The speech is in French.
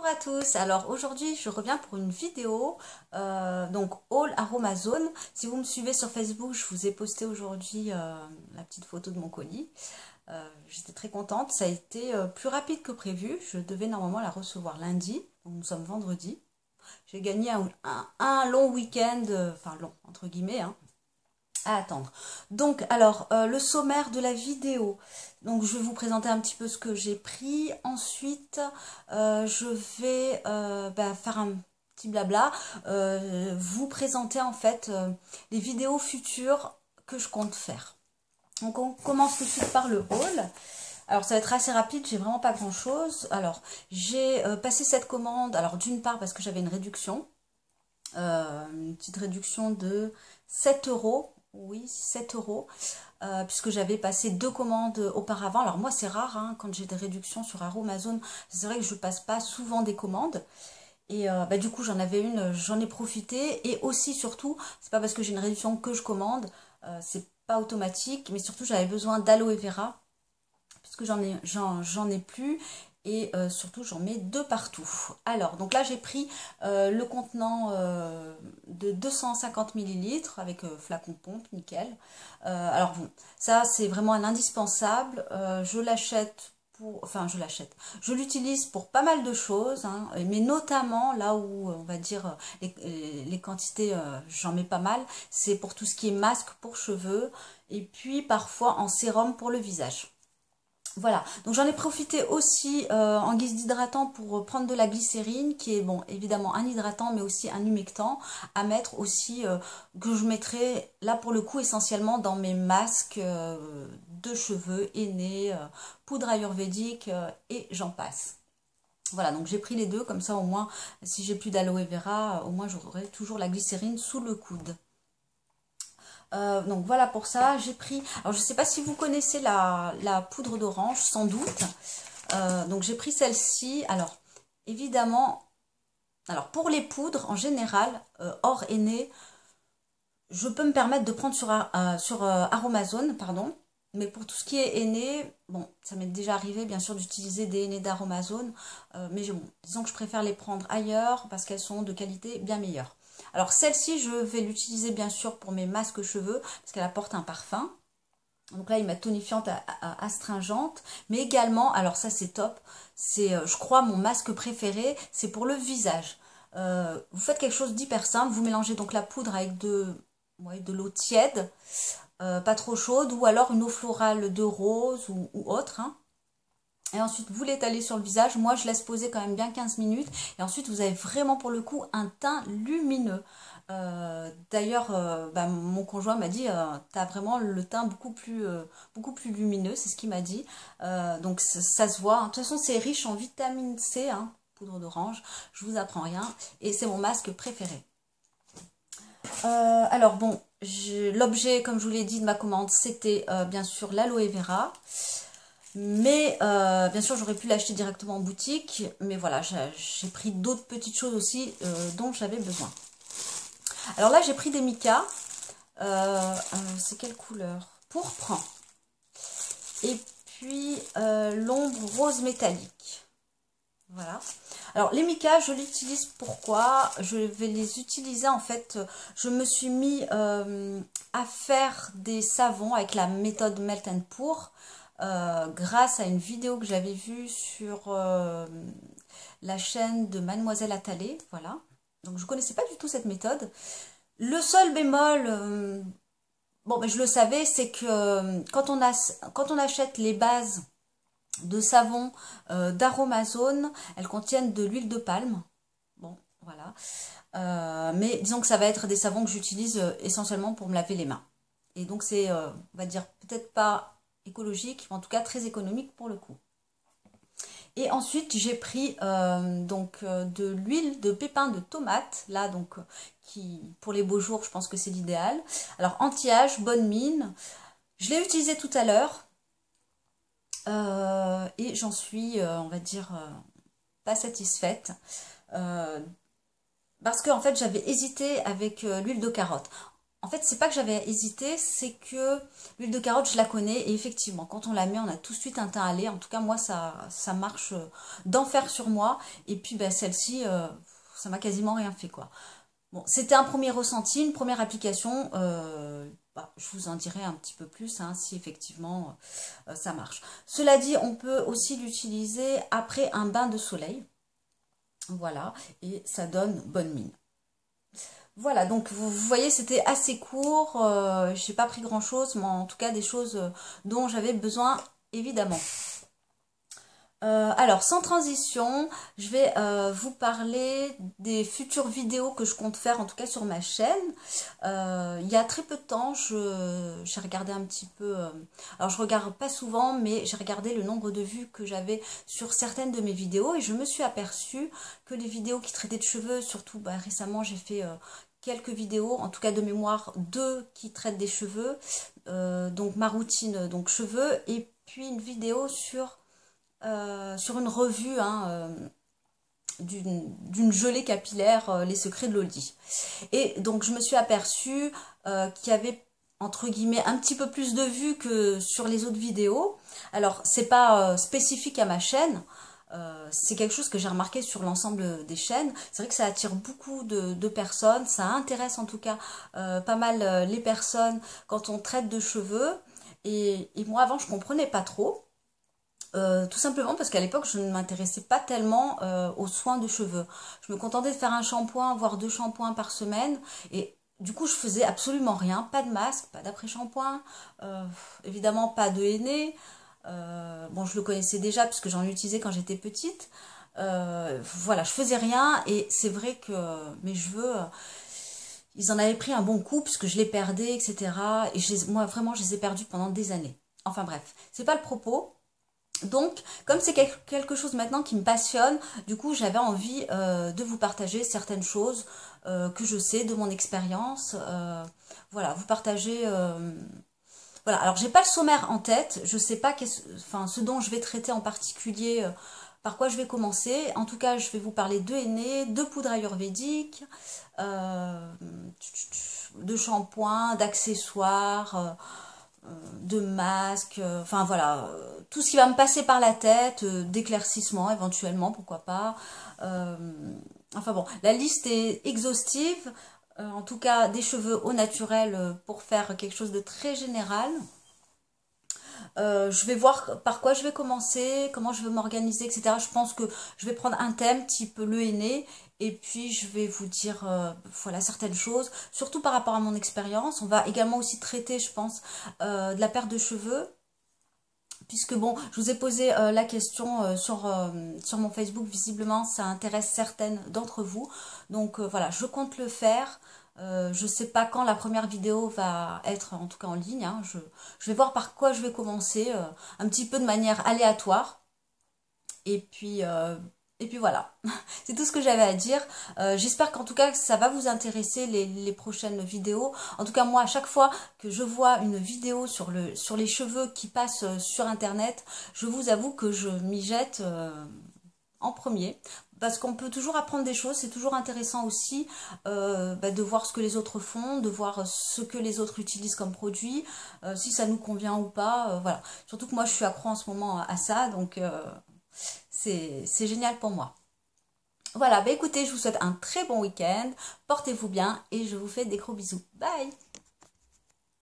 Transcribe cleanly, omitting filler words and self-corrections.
Bonjour à tous, alors aujourd'hui je reviens pour une vidéo donc haul Aromazone. Si vous me suivez sur Facebook, je vous ai posté aujourd'hui la petite photo de mon colis. J'étais très contente, ça a été plus rapide que prévu. Je devais normalement la recevoir lundi, donc nous sommes vendredi. J'ai gagné un long week-end, enfin long entre guillemets, hein, à attendre. Donc alors le sommaire de la vidéo, donc je vais vous présenter un petit peu ce que j'ai pris. Ensuite je vais faire un petit blabla, vous présenter en fait les vidéos futures que je compte faire. Donc on commence tout de suite par le haul. Alors ça va être assez rapide, j'ai vraiment pas grand chose. Alors j'ai passé cette commande, alors d'une part parce que j'avais une réduction, une petite réduction de 7 euros. Oui, 7 euros, puisque j'avais passé 2 commandes auparavant. Alors moi c'est rare, hein, quand j'ai des réductions sur Aromazone, c'est vrai que je passe pas souvent des commandes. Et du coup j'en avais une, j'en ai profité. Et aussi surtout, c'est pas parce que j'ai une réduction que je commande, c'est pas automatique. Mais surtout j'avais besoin d'aloe vera, puisque j'en ai plus. Et surtout j'en mets de partout. Alors donc là j'ai pris le contenant de 250 millilitres avec flacon pompe, nickel. Alors bon, ça c'est vraiment un indispensable. Je l'achète pour, enfin je l'utilise pour pas mal de choses, hein, mais notamment là où on va dire les quantités, j'en mets pas mal, c'est pour tout ce qui est masque pour cheveux et puis parfois en sérum pour le visage. Voilà, donc j'en ai profité aussi en guise d'hydratant pour prendre de la glycérine, qui est bon évidemment un hydratant mais aussi un humectant à mettre aussi, que je mettrai là pour le coup essentiellement dans mes masques de cheveux, henné, poudre ayurvédique et j'en passe. Voilà, donc j'ai pris les deux, comme ça au moins si j'ai plus d'aloe vera, au moins j'aurai toujours la glycérine sous le coude. Donc voilà pour ça, j'ai pris, alors je ne sais pas si vous connaissez la poudre d'orange, sans doute. Donc j'ai pris celle-ci. Alors évidemment, alors pour les poudres en général, hors henné, je peux me permettre de prendre sur Aromazone, pardon. Mais pour tout ce qui est henné, bon, ça m'est déjà arrivé bien sûr d'utiliser des henné d'Aromazone, mais bon, disons que je préfère les prendre ailleurs parce qu'elles sont de qualité bien meilleure. Alors celle-ci, je vais l'utiliser bien sûr pour mes masques cheveux parce qu'elle apporte un parfum. Donc là, il m'a tonifiante astringente, mais également, alors ça c'est top, c'est je crois mon masque préféré, c'est pour le visage. Vous faites quelque chose d'hyper simple, vous mélangez donc la poudre avec de l'eau tiède, pas trop chaude, ou alors une eau florale de rose ou autre, hein. Et ensuite, vous l'étalez sur le visage. Moi, je laisse poser quand même bien 15 minutes. Et ensuite, vous avez vraiment pour le coup un teint lumineux. D'ailleurs, mon conjoint m'a dit, tu as vraiment le teint beaucoup plus lumineux. C'est ce qu'il m'a dit. Donc, ça se voit, hein. De toute façon, c'est riche en vitamine C, hein, poudre d'orange. Je vous apprends rien. Et c'est mon masque préféré. Alors, bon, l'objet, comme je vous l'ai dit, de ma commande, c'était bien sûr l'aloe vera. Mais bien sûr j'aurais pu l'acheter directement en boutique, mais voilà, j'ai pris d'autres petites choses aussi dont j'avais besoin. Alors là j'ai pris des micas, c'est quelle couleur? Pourpre, et puis l'ombre rose métallique. Voilà. Alors les micas je l'utilise pourquoi? Je vais les utiliser en fait, je me suis mis à faire des savons avec la méthode Melt and Pour. Grâce à une vidéo que j'avais vue sur la chaîne de Mademoiselle Attalé, voilà. Donc je ne connaissais pas du tout cette méthode. Le seul bémol, bon ben je le savais, c'est que quand on achète les bases de savon d'Aromazone, elles contiennent de l'huile de palme. Bon, voilà. Mais disons que ça va être des savons que j'utilise essentiellement pour me laver les mains. Et donc c'est, on va dire, peut-être pas écologique, mais en tout cas très économique pour le coup. Et ensuite j'ai pris de l'huile de pépins de tomate, là donc qui pour les beaux jours je pense que c'est l'idéal. Alors anti-âge, bonne mine, je l'ai utilisé tout à l'heure et j'en suis on va dire pas satisfaite parce que en fait j'avais hésité avec l'huile de carotte. En fait, c'est pas que j'avais hésité, c'est que l'huile de carotte, je la connais. Et effectivement, quand on la met, on a tout de suite un teint allé. En tout cas, moi, ça marche d'enfer sur moi. Et puis, ben, celle-ci, ça m'a quasiment rien fait, quoi. Bon, c'était un premier ressenti, une première application. Bah, je vous en dirai un petit peu plus hein, si effectivement ça marche. Cela dit, on peut aussi l'utiliser après un bain de soleil. Voilà, et ça donne bonne mine. Voilà, donc vous voyez, c'était assez court. J'ai pas pris grand-chose, mais en tout cas des choses dont j'avais besoin, évidemment. Alors, sans transition, je vais vous parler des futures vidéos que je compte faire, en tout cas sur ma chaîne. Il y a très peu de temps, j'ai regardé un petit peu, alors je regarde pas souvent, mais j'ai regardé le nombre de vues que j'avais sur certaines de mes vidéos et je me suis aperçue que les vidéos qui traitaient de cheveux, surtout bah, récemment j'ai fait quelques vidéos, en tout cas de mémoire, 2 qui traitent des cheveux, donc ma routine, donc cheveux, et puis une vidéo sur une revue hein, d'une gelée capillaire, Les Secrets de Loli. Et donc je me suis aperçue qu'il y avait entre guillemets un petit peu plus de vues que sur les autres vidéos. Alors c'est pas spécifique à ma chaîne, c'est quelque chose que j'ai remarqué sur l'ensemble des chaînes. C'est vrai que ça attire beaucoup de personnes, ça intéresse en tout cas pas mal les personnes quand on traite de cheveux. Et moi avant je comprenais pas trop. Tout simplement parce qu'à l'époque, je ne m'intéressais pas tellement aux soins de cheveux. Je me contentais de faire un shampoing, voire 2 shampoings par semaine. Et du coup, je faisais absolument rien. Pas de masque, pas d'après-shampoing. Évidemment, pas de henné. Bon, je le connaissais déjà puisque j'en utilisais quand j'étais petite. Voilà, je faisais rien. Et c'est vrai que mes cheveux... ils en avaient pris un bon coup puisque je les perdais, etc. Et moi, vraiment, je les ai perdus pendant des années. Enfin bref, c'est pas le propos. Donc, comme c'est quelque chose maintenant qui me passionne, du coup, j'avais envie de vous partager certaines choses que je sais de mon expérience. Voilà, vous partager... Voilà, alors j'ai pas le sommaire en tête, je sais pas enfin, ce dont je vais traiter en particulier, par quoi je vais commencer. En tout cas, je vais vous parler de henné, de poudre ayurvédique, de shampoing, d'accessoires... de masques, enfin voilà, tout ce qui va me passer par la tête, d'éclaircissement éventuellement, pourquoi pas. Enfin bon, la liste est exhaustive, en tout cas des cheveux au naturel pour faire quelque chose de très général. Je vais voir par quoi je vais commencer, comment je vais m'organiser, etc. Je pense que je vais prendre un thème type le henné et puis je vais vous dire voilà certaines choses, surtout par rapport à mon expérience. On va également aussi traiter, je pense, de la perte de cheveux. Puisque bon, je vous ai posé la question sur mon Facebook, visiblement ça intéresse certaines d'entre vous. Donc voilà, je compte le faire. Je ne sais pas quand la première vidéo va être en tout cas en ligne. Hein. Je vais voir par quoi je vais commencer, un petit peu de manière aléatoire. Et puis voilà, c'est tout ce que j'avais à dire. J'espère qu'en tout cas ça va vous intéresser les prochaines vidéos. En tout cas moi à chaque fois que je vois une vidéo sur les cheveux qui passent sur internet, je vous avoue que je m'y jette en premier. Parce qu'on peut toujours apprendre des choses, c'est toujours intéressant aussi de voir ce que les autres font, de voir ce que les autres utilisent comme produit, si ça nous convient ou pas, voilà. Surtout que moi je suis accro en ce moment à ça, donc c'est génial pour moi. Voilà, bah écoutez, je vous souhaite un très bon week-end, portez-vous bien et je vous fais des gros bisous. Bye!